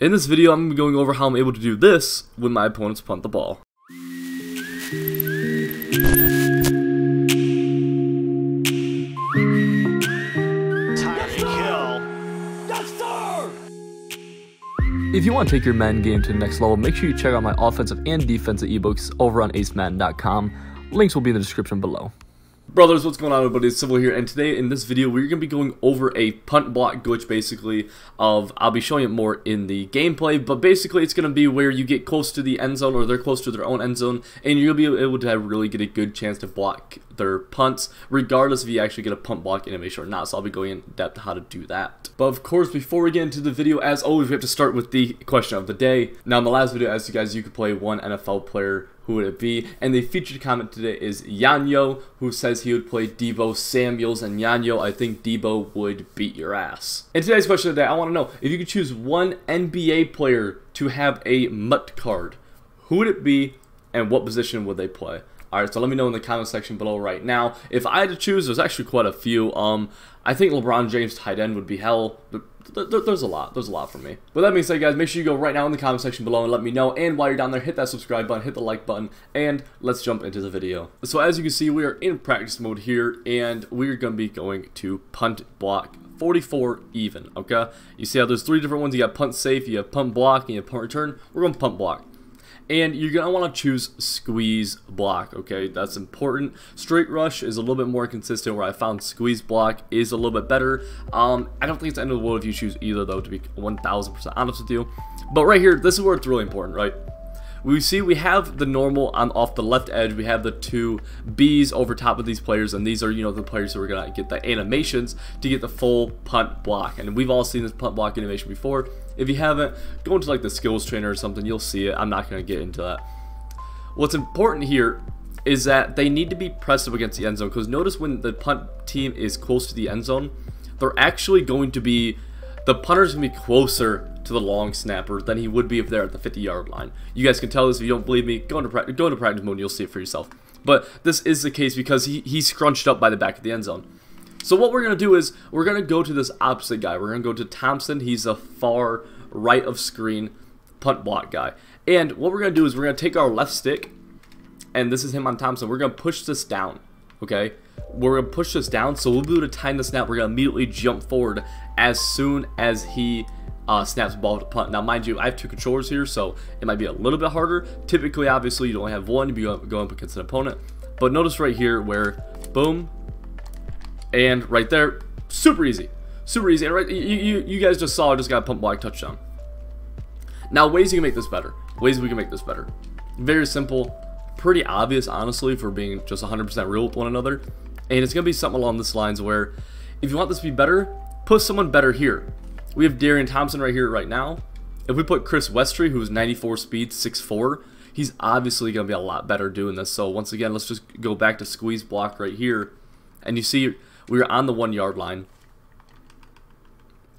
In this video, I'm going to be going over how I'm able to do this when my opponents punt the ball. If you want to take your Madden game to the next level, make sure you check out my offensive and defensive ebooks over on acemadden.com. Links will be in the description below. Brothers, what's going on, everybody? It's Civil here, and today in this video we're going to be going over a punt block glitch, basically, I'll be showing it more in the gameplay, but basically it's going to be where you get close to the end zone, or they're close to their own end zone, and you'll be able to really get a good chance to block their punts, regardless if you actually get a punt block animation or not. So I'll be going in depth how to do that. But of course, before we get into the video, as always, we have to start with the question of the day. Now, in the last video, I asked you guys you could play one NFL player. Who would it be? And the featured comment today is Yanyo, who says he would play Debo Samuels. And Yanyo, I think Debo would beat your ass. In today's question of the day, I want to know if you could choose one NBA player to have a MUT card, who would it be and what position would they play? Alright, so let me know in the comment section below right now. If I had to choose, there's actually quite a few. I think LeBron James tight end would be hell. There's a lot for me. With that being said, guys, make sure you go right now in the comment section below and let me know. And while you're down there, hit that subscribe button, hit the like button, and let's jump into the video. So as you can see, we are in practice mode here, and we're going to be going to punt block 44 even, okay? You see how there's three different ones. You got punt safe, you have punt block, and you have punt return. We're going to punt block. And you're going to want to choose squeeze block, okay? That's important. Straight rush is a little bit more consistent, where I found squeeze block is a little bit better. I don't think it's the end of the world if you choose either, though, to be 1000% honest with you. But right here, this is where it's really important, right? We see we have the normal on off the left edge. We have the two B's over top of these players, and these are, you know, the players who are going to get the animations to get the full punt block. And we've all seen this punt block animation before. If you haven't, go into like the skills trainer or something, you'll see it. I'm not going to get into that. What's important here is that they need to be pressed up against the end zone, because notice when the punt team is close to the end zone, they're actually going to be, the punter's going to be closer to the long snapper than he would be if they're at the 50-yard line. You guys can tell this. If you don't believe me, go into practice mode and you'll see it for yourself. But this is the case because he's scrunched up by the back of the end zone. So what we're going to do is we're going to go to this opposite guy. We're going to go to Thompson. He's a far right of screen punt block guy. And what we're going to do is we're going to take our left stick, and this is him on Thompson. We're going to push this down, okay? We're going to push this down, so we'll be able to time the snap. We're going to immediately jump forward as soon as he snaps the ball to punt. Now, mind you, I have two controllers here, so it might be a little bit harder. Typically, obviously, you only have one if you go up against an opponent. But notice right here where, boom, and right there, super easy. Super easy. And right, you guys just saw I just got a punt block touchdown. Now, ways you can make this better. Ways we can make this better. Very simple. Pretty obvious, honestly, for being just 100% real with one another. And it's going to be something along this lines where, if you want this to be better, put someone better here. We have Darian Thompson right here right now. If we put Chris Westry, who's 94 speed, 6'4", he's obviously going to be a lot better doing this. So once again, let's just go back to squeeze block right here. And you see we are on the 1-yard line.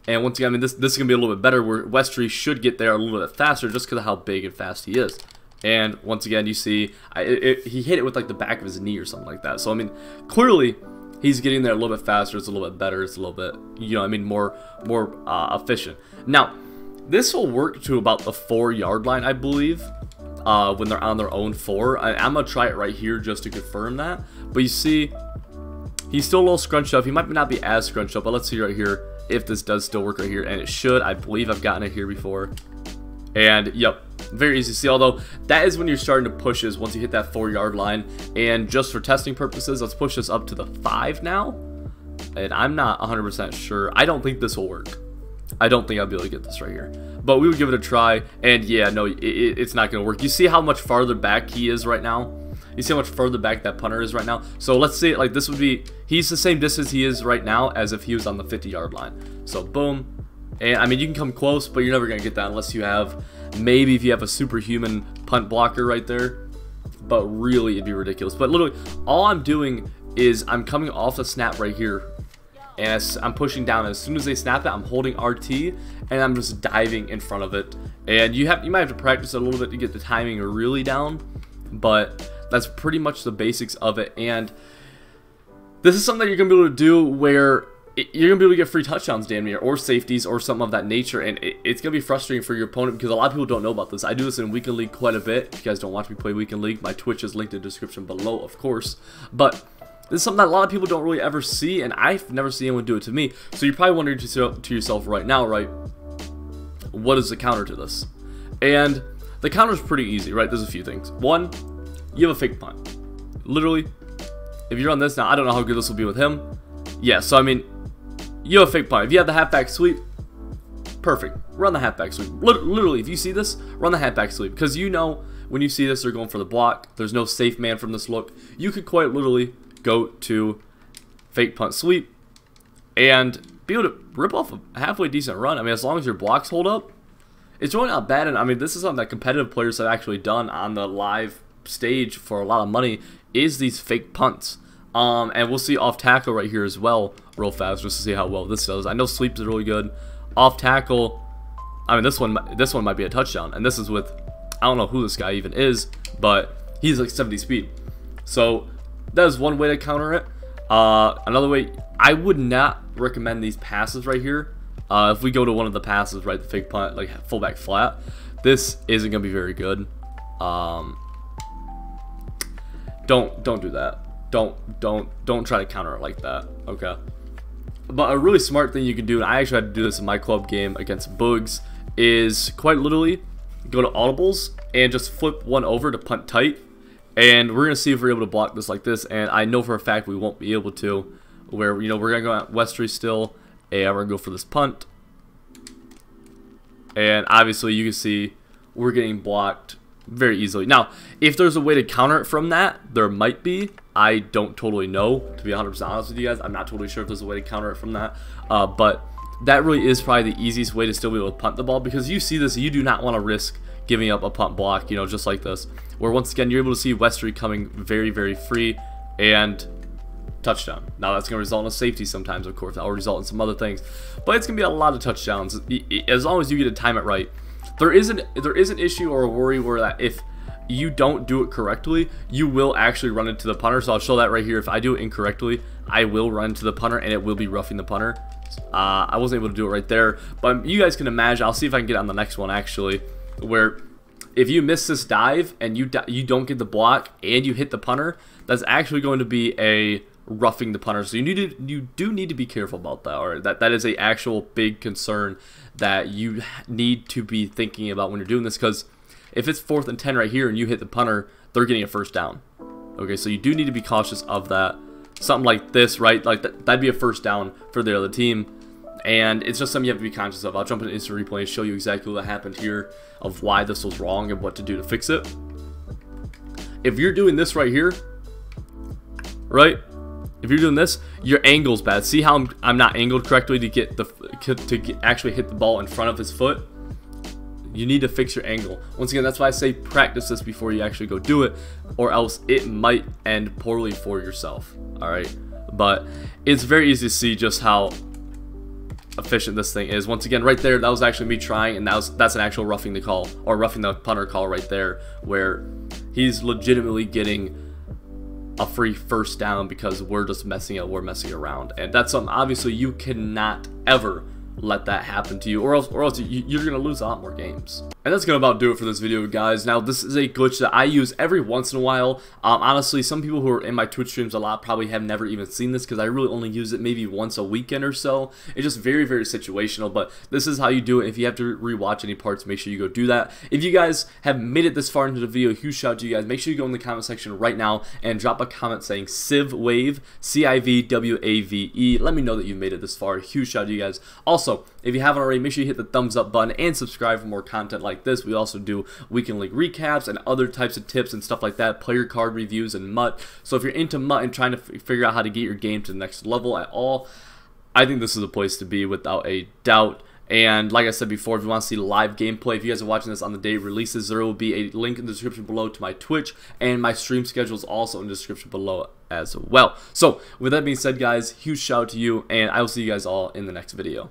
And once again, I mean, this is going to be a little bit better, where Westry should get there a little bit faster just because of how big and fast he is. And once again, you see he hit it with like the back of his knee or something like that. So I mean, clearly he's getting there a little bit faster. It's a little bit better. It's a little bit, you know, I mean, more efficient. Now, this will work to about the 4-yard line, I believe, when they're on their own 4. I'm gonna try it right here just to confirm that. But you see, he's still a little scrunched up. He might not be as scrunched up, but let's see right here if this does still work right here, and it should. I believe I've gotten it here before. And yep, very easy to see, although that is when you're starting to push, is once you hit that 4-yard line. And just for testing purposes, let's push this up to the 5 now. And I'm not 100% sure. I don't think this will work. I don't think I'll be able to get this right here. But we would give it a try. And yeah, no, it's not going to work. You see how much farther back he is right now? You see how much further back that punter is right now? So let's say, like, this would be, he's the same distance he is right now as if he was on the 50-yard line. So boom. And I mean, you can come close, but you're never going to get that unless you have, maybe if you have a superhuman punt blocker right there. But really, it'd be ridiculous. But literally, all I'm doing is I'm coming off the snap right here. And I'm pushing down. As soon as they snap it, I'm holding RT, and I'm just diving in front of it. And you might have to practice it a little bit to get the timing really down. But that's pretty much the basics of it. And this is something that you're going to be able to do where you're going to be able to get free touchdowns damn near, or safeties, or something of that nature, and it's going to be frustrating for your opponent because a lot of people don't know about this. I do this in Weekend League quite a bit. If you guys don't watch me play Weekend League, my Twitch is linked in the description below, of course. But this is something that a lot of people don't really ever see, and I've never seen anyone do it to me. So you're probably wondering to yourself right now, right, what is the counter to this? And the counter is pretty easy, right? There's a few things. One, you have a fake punt. Literally, if you're on this now, I don't know how good this will be with him. Yeah, so I mean, you have a fake punt. If you have the halfback sweep, perfect. Run the halfback sweep. Literally, if you see this, run the halfback sweep. Because you know, when you see this, they're going for the block. There's no safe man from this look. You could quite literally go to fake punt sweep and be able to rip off a halfway decent run. I mean, as long as your blocks hold up, it's really not bad. And I mean, this is something that competitive players have actually done on the live stage for a lot of money, is these fake punts. And we'll see off tackle right here as well, real fast, just to see how well this does. I know sweeps is really good. Off tackle, I mean, this one might be a touchdown, and this is with, I don't know who this guy even is, but he's like 70 speed. So that is one way to counter it. Another way, I would not recommend these passes right here. If we go to one of the passes, right, the fake punt, like fullback flat, this isn't gonna be very good. Don't do that. Don't try to counter it like that, okay? But a really smart thing you can do, and I actually had to do this in my club game against Boogs, is quite literally go to audibles and just flip one over to punt tight, and we're gonna see if we're able to block this like this. And I know for a fact we won't be able to, where, you know, we're gonna go at Westry still, and we're gonna go for this punt, and obviously you can see we're getting blocked very easily. Now, if there's a way to counter it from that, there might be. I don't totally know, to be 100% honest with you guys. I'm not totally sure if there's a way to counter it from that. But that really is probably the easiest way to still be able to punt the ball, because you see this, you do not want to risk giving up a punt block, you know, just like this, where once again, you're able to see Westry coming very, very free, and touchdown. Now, that's going to result in a safety sometimes, of course. That will result in some other things. But it's going to be a lot of touchdowns, as long as you get to time it right. There is an issue or a worry where that if you don't do it correctly, you will actually run into the punter. So I'll show that right here. If I do it incorrectly, I will run into the punter, and it will be roughing the punter. I wasn't able to do it right there, but you guys can imagine. I'll see if I can get it on the next one, actually, where if you miss this dive and you don't get the block and you hit the punter, that's actually going to be a roughing the punter. So you do need to be careful about that, or that is a actual big concern that you need to be thinking about when you're doing this, because if it's 4th and 10 right here and you hit the punter, they're getting a first down. Okay, so you do need to be cautious of that. Something like this, right? Like that'd be a first down for the other team, and it's just something you have to be conscious of. I'll jump into instant replay and show you exactly what happened here, of why this was wrong and what to do to fix it. If you're doing this right here, right? If you're doing this, your angle's bad. See how I'm not angled correctly to get actually hit the ball in front of his foot? You need to fix your angle. Once again, that's why I say practice this before you actually go do it, or else it might end poorly for yourself. Alright? But it's very easy to see just how efficient this thing is. Once again, right there, that was actually me trying, and that's an actual roughing the call, or roughing the punter call right there, where he's legitimately getting a free first down because we're just messing around. And that's something obviously you cannot ever let that happen to you, or else you're gonna lose a lot more games. And that's gonna about do it for this video, guys. Now, this is a glitch that I use every once in a while. Honestly, some people who are in my Twitch streams a lot probably have never even seen this, because I really only use it maybe once a weekend or so. It's just very, very situational, but this is how you do it. If you have to rewatch any parts, make sure you go do that. If you guys have made it this far into the video, huge shout out to you guys. Make sure you go in the comment section right now and drop a comment saying Civ Wave, CIVWAVE. Let me know that you made it this far. Huge shout out to you guys. Also, if you haven't already, make sure you hit the thumbs up button and subscribe for more content like this. We also do Weekend League recaps and other types of tips and stuff like that, player card reviews and MUT. So if you're into MUT and trying to figure out how to get your game to the next level at all, I think this is the place to be without a doubt. And like I said before, if you want to see live gameplay, if you guys are watching this on the day it releases, there will be a link in the description below to my Twitch, and my stream schedule is also in the description below as well. So with that being said, guys, huge shout out to you, and I will see you guys all in the next video.